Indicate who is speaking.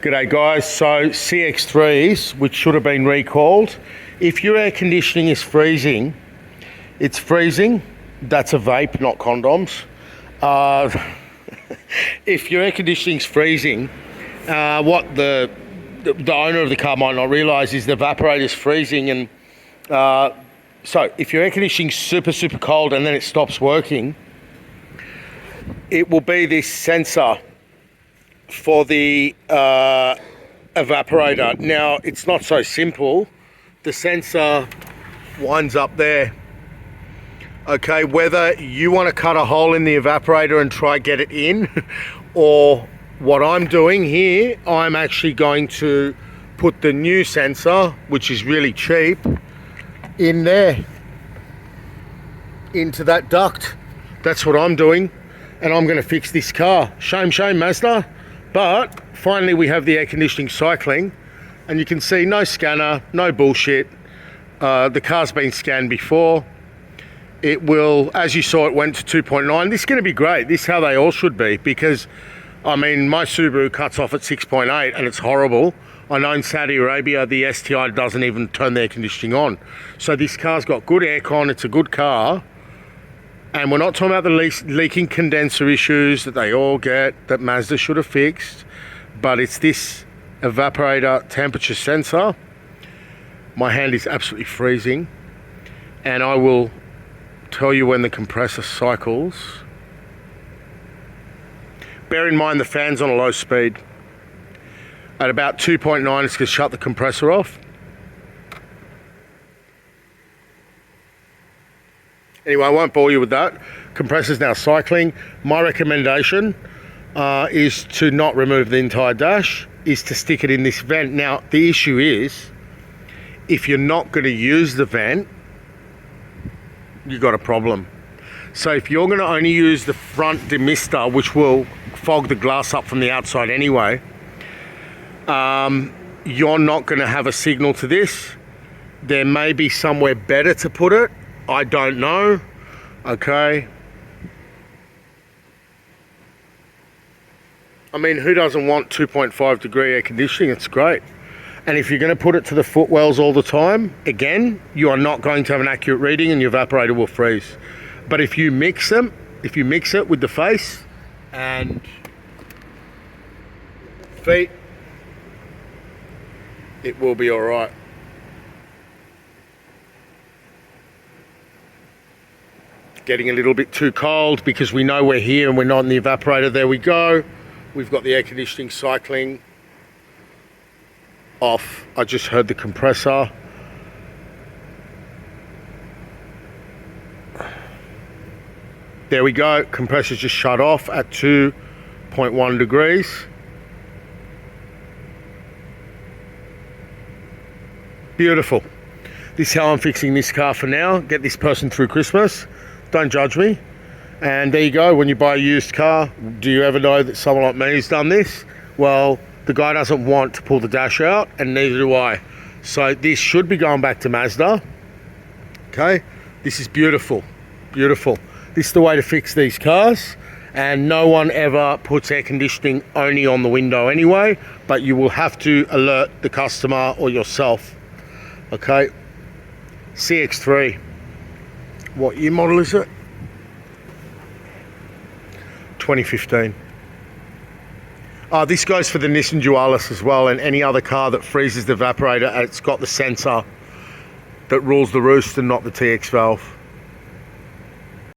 Speaker 1: G'day guys, so CX3s, which should have been recalled. If your air conditioning is freezing, it's freezing, that's a vape, not condoms. If your air conditioning's freezing, what the owner of the car might not realise is the evaporator's freezing, and so if your air conditioning's super cold and then it stops working, it will be this sensor for the evaporator. Now, it's not so simple. The sensor winds up there. Okay, whether you want to cut a hole in the evaporator and try get it in, or what I'm doing here, I'm actually going to put the new sensor, which is really cheap, in there, into that duct. That's what I'm doing, and I'm going to fix this car. Shame Mazda. But finally we have the air conditioning cycling, and you can see no scanner, no bullshit. The car's been scanned before. It will, as you saw, it went to 2.9. This is going to be great. This is how they all should be, because I mean, my Subaru cuts off at 6.8 and it's horrible. I know in Saudi Arabia the STI doesn't even turn the air conditioning on. So this car's got good aircon, it's a good car. And we're not talking about the leaking condenser issues that they all get, that Mazda should have fixed, but it's this evaporator temperature sensor. My hand is absolutely freezing, and I will tell you when the compressor cycles. Bear in mind the fan's on a low speed. At about 2.9, it's going to shut the compressor off. Anyway, I won't bore you with that. Compressor's now cycling. My recommendation is to not remove the entire dash, is to stick it in this vent. Now, the issue is, if you're not going to use the vent, you've got a problem. So if you're going to only use the front demister, which will fog the glass up from the outside anyway, you're not going to have a signal to this. There may be somewhere better to put it. I don't know. Okay. I mean, who doesn't want 2.5 degree air conditioning? It's great. And if you're going to put it to the footwells all the time, again, you are not going to have an accurate reading and your evaporator will freeze. But if you mix them, if you mix it with the face and feet, it will be all right. Getting a little bit too cold because we know we're here and we're not in the evaporator. There we go. We've got the air conditioning cycling off. I just heard the compressor. There we go. Compressor's just shut off at 2.1 degrees. Beautiful. This is how I'm fixing this car for now. Get this person through Christmas. Don't judge me. And there you go. When you buy a used car, do you ever know that someone like me has done this? Well, the guy doesn't want to pull the dash out, and neither do I. So this should be going back to Mazda. Okay, this is beautiful, beautiful. This is the way to fix these cars, and no one ever puts air conditioning only on the window anyway, but you will have to alert the customer or yourself. Okay, CX3. What year model is it? 2015. This goes for the Nissan Dualis as well, and any other car that freezes the evaporator, and it's got the sensor that rules the roost and not the TX valve.